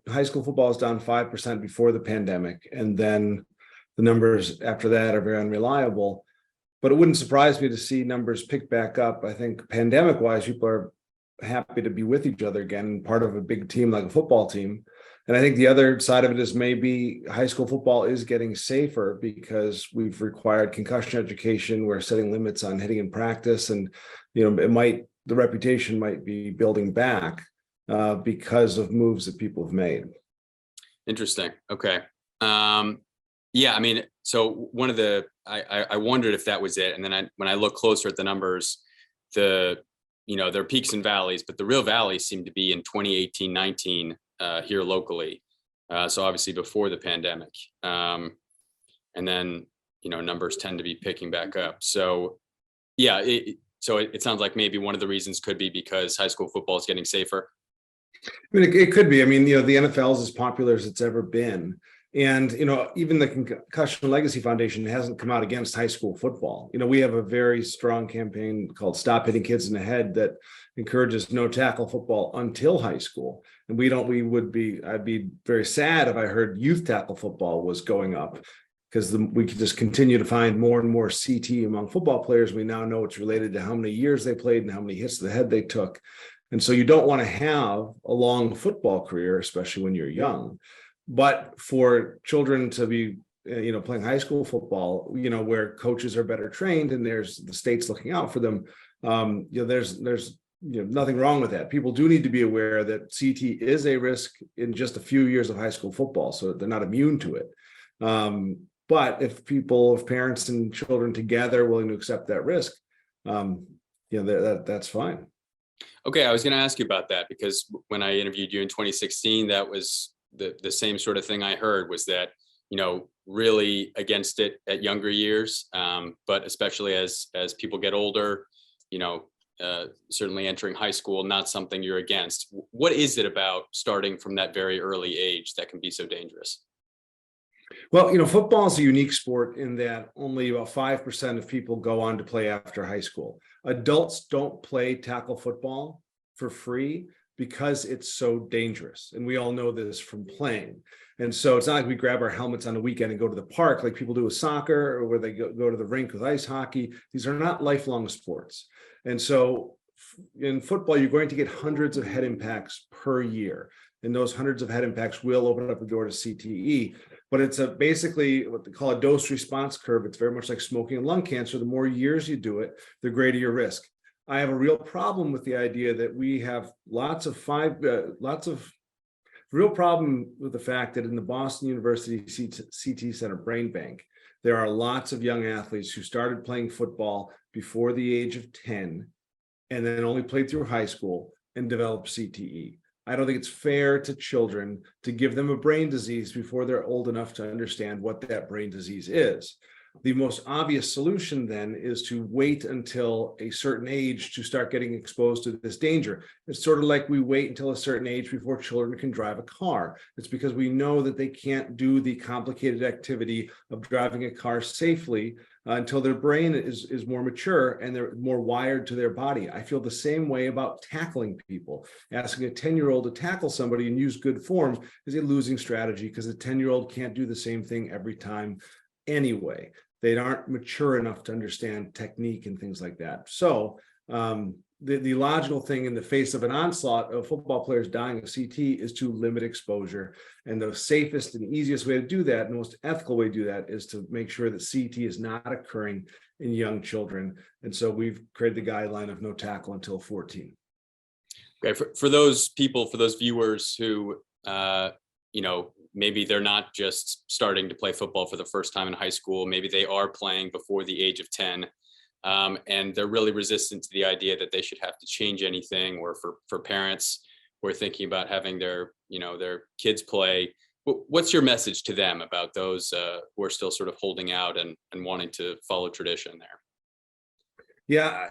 high school football is down 5% before the pandemic, and then the numbers after that are very unreliable. But it wouldn't surprise me to see numbers pick back up. I think pandemic-wise, people are happy to be with each other again, part of a big team like a football team. And I think the other side of it is maybe high school football is getting safer because we've required concussion education. We're setting limits on hitting in practice, and the reputation might be building back because of moves that people have made. Interesting. Okay. Yeah, I mean, so one of the, I wondered if that was it. And then when I look closer at the numbers, there are peaks and valleys, but the real valleys seem to be in 2018, 19 here locally. So obviously before the pandemic. And then, numbers tend to be picking back up. So yeah, it sounds like maybe one of the reasons could be because high school football is getting safer. I mean, it could be. I mean, the NFL is as popular as it's ever been. And, even the Concussion Legacy Foundation hasn't come out against high school football. We have a very strong campaign called Stop Hitting Kids in the Head that encourages no tackle football until high school. And I'd be very sad if I heard youth tackle football was going up, because we could just continue to find more and more CT among football players. We now know it's related to how many years they played and how many hits to the head they took. And so you don't want to have a long football career, especially when you're young. But for children to be, playing high school football, where coaches are better trained and there's the state's looking out for them, there's nothing wrong with that. People do need to be aware that CT is a risk in just a few years of high school football, so they're not immune to it. But if parents and children together are willing to accept that risk, that's fine. Okay, I was going to ask you about that, because when I interviewed you in 2016, that was the same sort of thing I heard, was that, really against it at younger years, but especially as people get older, certainly entering high school, not something you're against. What is it about starting from that very early age that can be so dangerous? Well, football is a unique sport in that only about 5% of people go on to play after high school. Adults don't play tackle football for free because it's so dangerous. And we all know this from playing. And so it's not like we grab our helmets on the weekend and go to the park like people do with soccer, or where they go to the rink with ice hockey. These are not lifelong sports. And so in football, you're going to get hundreds of head impacts per year. And those hundreds of head impacts will open up the door to CTE. But it's basically what they call a dose response curve. It's very much like smoking and lung cancer. The more years you do it, the greater your risk. I have a real problem with the idea that we have real problem with the fact that in the Boston University CT Center Brain Bank, there are lots of young athletes who started playing football before the age of 10 and then only played through high school and developed CTE. I don't think it's fair to children to give them a brain disease before they're old enough to understand what that brain disease is. The most obvious solution then is to wait until a certain age to start getting exposed to this danger. It's sort of like we wait until a certain age before children can drive a car. It's because we know that they can't do the complicated activity of driving a car safely until their brain is more mature and they're more wired to their body. I feel the same way about tackling people. Asking a 10-year-old to tackle somebody and use good form is a losing strategy, because a 10-year-old can't do the same thing every time anyway. They aren't mature enough to understand technique and things like that. So the logical thing in the face of an onslaught of football players dying of CT is to limit exposure. And the safest and easiest way to do that, and the most ethical way to do that, is to make sure that CT is not occurring in young children. And so we've created the guideline of no tackle until 14. Okay, for those people, for those viewers who, maybe they're not just starting to play football for the first time in high school, maybe they are playing before the age of 10. And they're really resistant to the idea that they should have to change anything, or for parents who are thinking about having their kids play. What's your message to them about those who are still sort of holding out and wanting to follow tradition there? Yeah,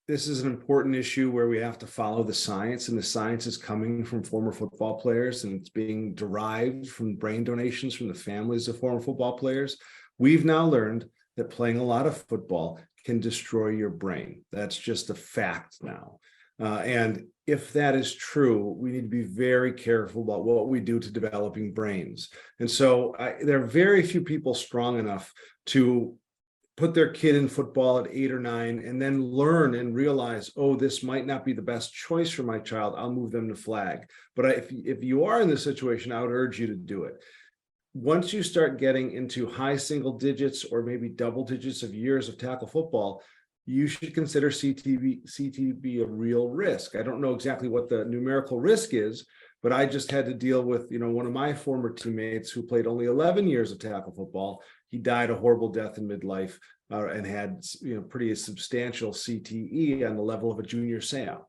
this is an important issue where we have to follow the science, and the science is coming from former football players, and it's being derived from brain donations from the families of former football players. We've now learned that playing a lot of football can destroy your brain. That's just a fact now. And if that is true, we need to be very careful about what we do to developing brains. And so there are very few people strong enough to put their kid in football at 8 or 9 and then learn and realize, oh, this might not be the best choice for my child. I'll move them to flag. But if you are in this situation, I would urge you to do it. Once you start getting into high single digits or maybe double digits of years of tackle football, you should consider CTE a real risk. I don't know exactly what the numerical risk is, but I just had to deal with, one of my former teammates who played only 11 years of tackle football. He died a horrible death in midlife and had, pretty substantial CTE on the level of a junior SAM.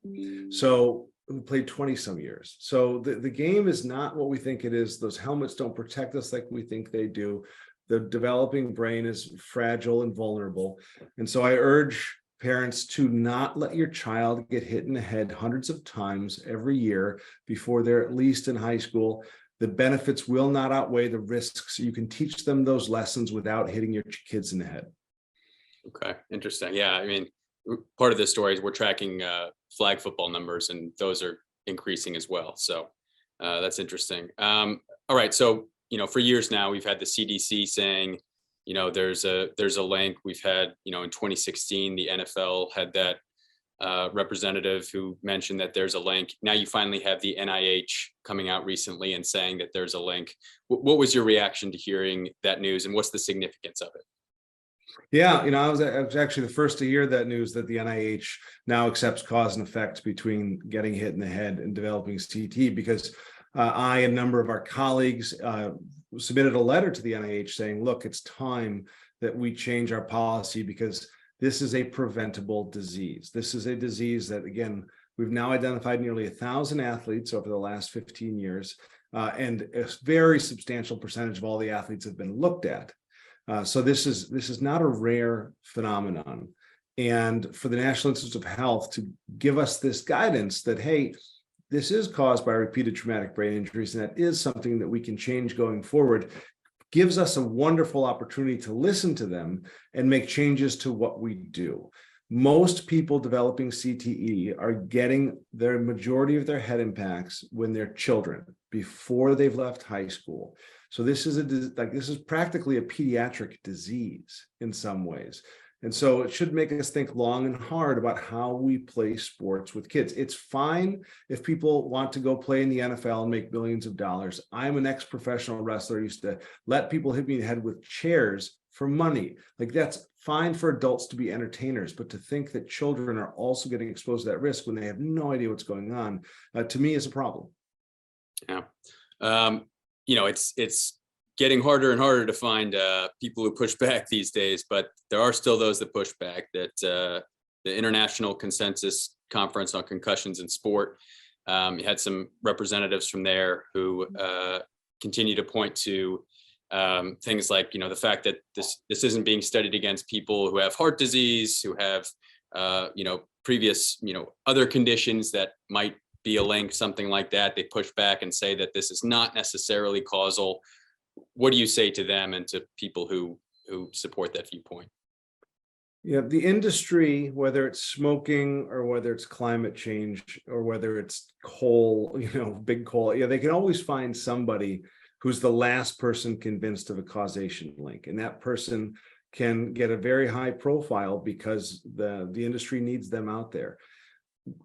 So who played 20 some years. So the game is not what we think it is. Those helmets don't protect us like we think they do. The developing brain is fragile and vulnerable. And so I urge parents to not let your child get hit in the head hundreds of times every year before they're at least in high school. The benefits will not outweigh the risks. You can teach them those lessons without hitting your kids in the head. Okay, interesting. Yeah, I mean, part of the story is we're tracking flag football numbers, and those are increasing as well. So that's interesting. All right, so for years now we've had the CDC saying, there's a link. We've had, in 2016 the NFL had that representative who mentioned that there's a link. Now you finally have the NIH coming out recently and saying that there's a link. What was your reaction to hearing that news, and what's the significance of it? Yeah, I was actually the first to hear that news, that the NIH now accepts cause and effect between getting hit in the head and developing CT, because I and a number of our colleagues submitted a letter to the NIH saying, look, it's time that we change our policy because this is a preventable disease. This is a disease that, again, we've now identified nearly 1,000 athletes over the last 15 years, and a very substantial percentage of all the athletes have been looked at. So this is not a rare phenomenon. And for the National Institutes of Health to give us this guidance that, hey, this is caused by repeated traumatic brain injuries, and that is something that we can change going forward, gives us a wonderful opportunity to listen to them and make changes to what we do. Most people developing CTE are getting their majority of their head impacts when they're children, before they've left high school. So this is practically a pediatric disease in some ways. And so it should make us think long and hard about how we play sports with kids. It's fine if people want to go play in the NFL and make millions of dollars. I'm an ex-professional wrestler, used to let people hit me in the head with chairs for money. Like, that's fine for adults to be entertainers, but to think that children are also getting exposed to that risk when they have no idea what's going on, to me is a problem. Yeah. It's getting harder and harder to find people who push back these days, but there are still those that push back. That the International Consensus Conference on Concussions in Sport, you had some representatives from there who continue to point to things like, the fact that this isn't being studied against people who have heart disease, who have previous other conditions that might be a link, something like that. They push back and say that this is not necessarily causal. What do you say to them and to people who support that viewpoint? Yeah, the industry, whether it's smoking or whether it's climate change or whether it's coal, big coal, they can always find somebody who's the last person convinced of a causation link. And that person can get a very high profile because the industry needs them out there.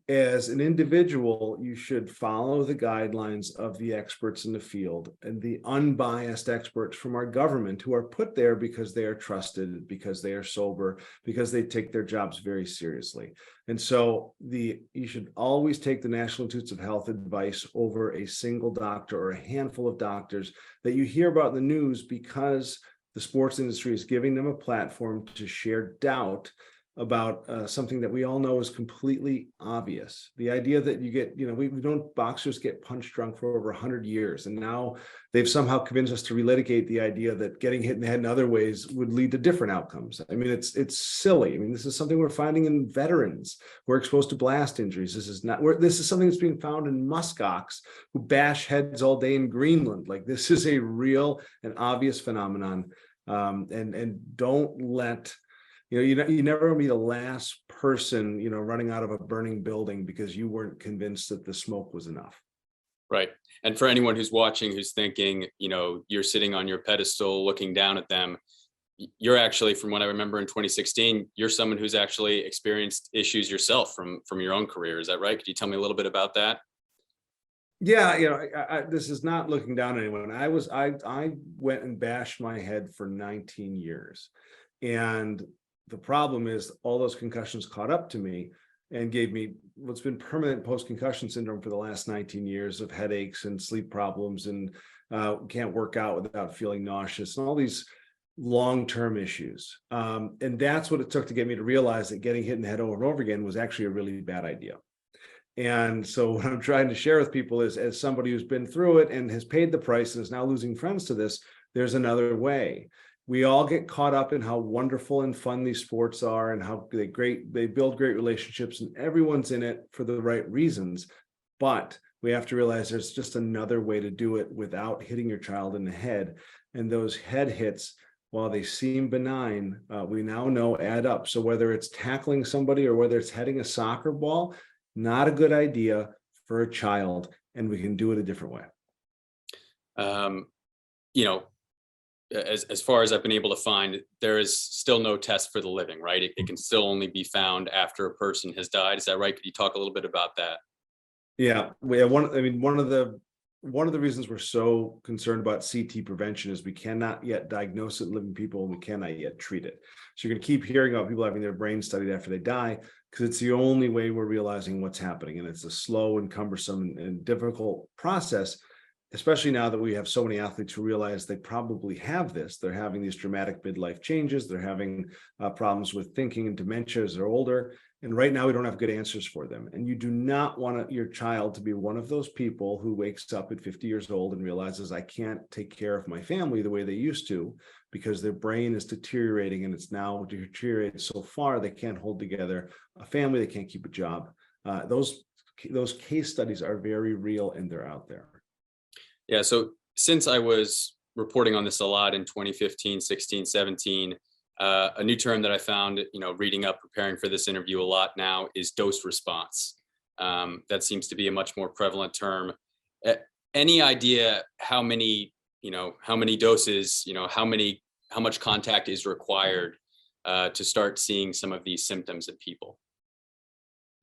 As an individual, you should follow the guidelines of the experts in the field and the unbiased experts from our government, who are put there because they are trusted, because they are sober, because they take their jobs very seriously. And so you should always take the National Institutes of Health advice over a single doctor or a handful of doctors that you hear about in the news, because the sports industry is giving them a platform to share doubt about something that we all know is completely obvious. The idea that you get, we've known boxers get punch drunk for over 100 years, and now they've somehow convinced us to relitigate the idea that getting hit in the head in other ways would lead to different outcomes. I mean, it's silly. I mean, this is something we're finding in veterans who are exposed to blast injuries. This is something that's being found in muskox who bash heads all day in Greenland. Like, this is a real and obvious phenomenon. And don't let You never want to be the last person, running out of a burning building because you weren't convinced that the smoke was enough. Right. And for anyone who's watching, who's thinking, you're sitting on your pedestal looking down at them, you're actually, from what I remember in 2016, you're someone who's actually experienced issues yourself from your own career. Is that right? Could you tell me a little bit about that? Yeah, this is not looking down on anyone. I went and bashed my head for 19 years. And the problem is all those concussions caught up to me and gave me what's been permanent post-concussion syndrome for the last 19 years of headaches and sleep problems and can't work out without feeling nauseous and all these long-term issues. And that's what it took to get me to realize that getting hit in the head over and over again was actually a really bad idea. And so what I'm trying to share with people is, as somebody who's been through it and has paid the price and is now losing friends to this, there's another way. We all get caught up in how wonderful and fun these sports are and how they build great relationships, and everyone's in it for the right reasons. But we have to realize there's just another way to do it without hitting your child in the head. And those head hits, while they seem benign, we now know add up. So whether it's tackling somebody or whether it's heading a soccer ball, not a good idea for a child, and we can do it a different way. As far as I've been able to find, there is still no test for the living, right? It can still only be found after a person has died. Is that right? Could you talk a little bit about that? Yeah, one of the reasons we're so concerned about CT prevention is we cannot yet diagnose it in living people, and we cannot yet treat it. So you're going to keep hearing about people having their brains studied after they die, because it's the only way we're realizing what's happening. And it's a slow and cumbersome and difficult process, especially now that we have so many athletes who realize they probably have this. They're having these dramatic midlife changes. They're having problems with thinking and dementia as they're older. And right now we don't have good answers for them. And you do not want your child to be one of those people who wakes up at 50 years old and realizes, I can't take care of my family the way they used to, because their brain is deteriorating, and it's now deteriorated so far they can't hold together a family, they can't keep a job. Those case studies are very real, and they're out there. Yeah. So since I was reporting on this a lot in 2015, 16, 17, a new term that I found, reading up, preparing for this interview a lot now, is dose response. That seems to be a much more prevalent term. Any idea how many doses, how much contact is required to start seeing some of these symptoms in people?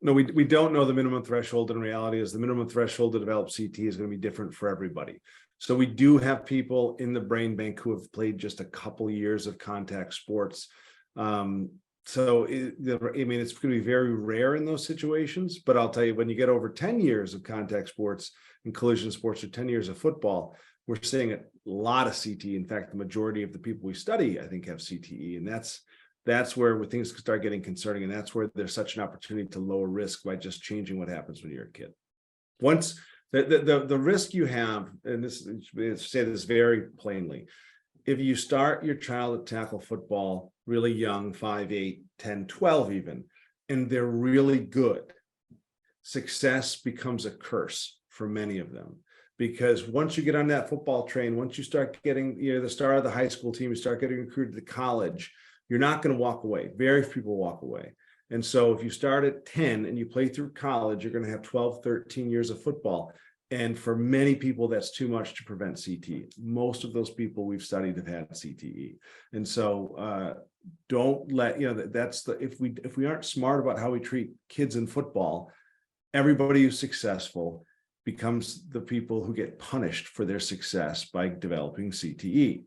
No, we don't know the minimum threshold. In reality, is the minimum threshold to develop CT is going to be different for everybody. So we do have people in the brain bank who have played just a couple years of contact sports. It's going to be very rare in those situations. But I'll tell you, when you get over 10 years of contact sports and collision sports, or 10 years of football, we're seeing a lot of CT. In fact, the majority of the people we study, I think, have CTE, and that's where things start getting concerning, and that's where there's such an opportunity to lower risk by just changing what happens when you're a kid. Once the risk you have, and say this very plainly, if you start your child to tackle football really young, 5, 8, 10, 12 even, and they're really good, success becomes a curse for many of them. Because once you get on that football train, once you start getting the star of the high school team, you start getting recruited to college, you're not going to walk away. Very few people walk away. And so if you start at 10 and you play through college, you're going to have 12, 13 years of football. And for many people, that's too much to prevent CT. Most of those people we've studied have had CTE. And so don't let, if we aren't smart about how we treat kids in football, everybody who's successful becomes the people who get punished for their success by developing CTE.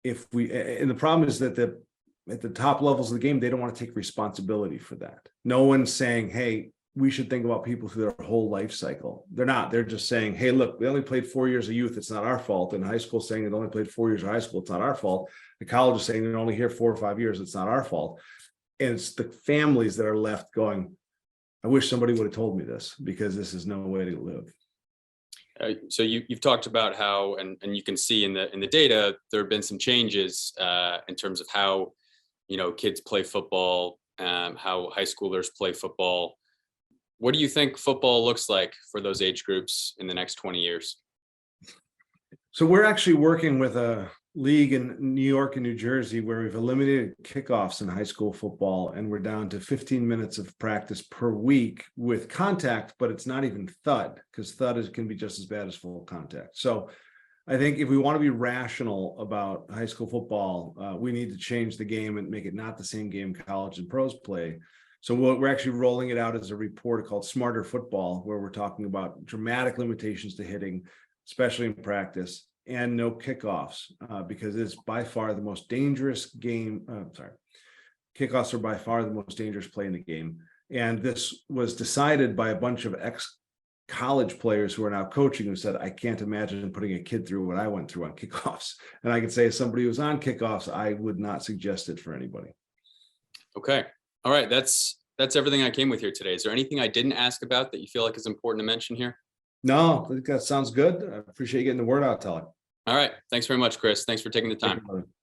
And the problem is that at the top levels of the game, they don't want to take responsibility for that. No one's saying, hey, we should think about people through their whole life cycle. They're not. They're just saying, hey, look, we only played 4 years of youth. It's not our fault. And high school saying they only played 4 years of high school. It's not our fault. The college is saying they're only here 4 or 5 years. It's not our fault. And it's the families that are left going, I wish somebody would have told me this, because this is no way to live. So you've talked about how, and you can see in the data, there have been some changes in terms of how, kids play football, how high schoolers play football. What do you think football looks like for those age groups in the next 20 years? So we're actually working with league in New York and New Jersey where we've eliminated kickoffs in high school football, and we're down to 15 minutes of practice per week with contact, but it's not even thud, because can be just as bad as full contact. So I think if we want to be rational about high school football, we need to change the game and make it not the same game college and pros play. So we're actually rolling it out as a report called Smarter Football, where we're talking about dramatic limitations to hitting, especially in practice, and no kickoffs, because it's by far the most dangerous game. Kickoffs are by far the most dangerous play in the game. And this was decided by a bunch of ex-college players who are now coaching, who said, I can't imagine putting a kid through what I went through on kickoffs. And I could say, as somebody who's on kickoffs, I would not suggest it for anybody. Okay. All right. That's everything I came with here today. Is there anything I didn't ask about that you feel like is important to mention here? No, I think that sounds good. I appreciate you getting the word out, Tolly. All right. Thanks very much, Chris. Thanks for taking the time.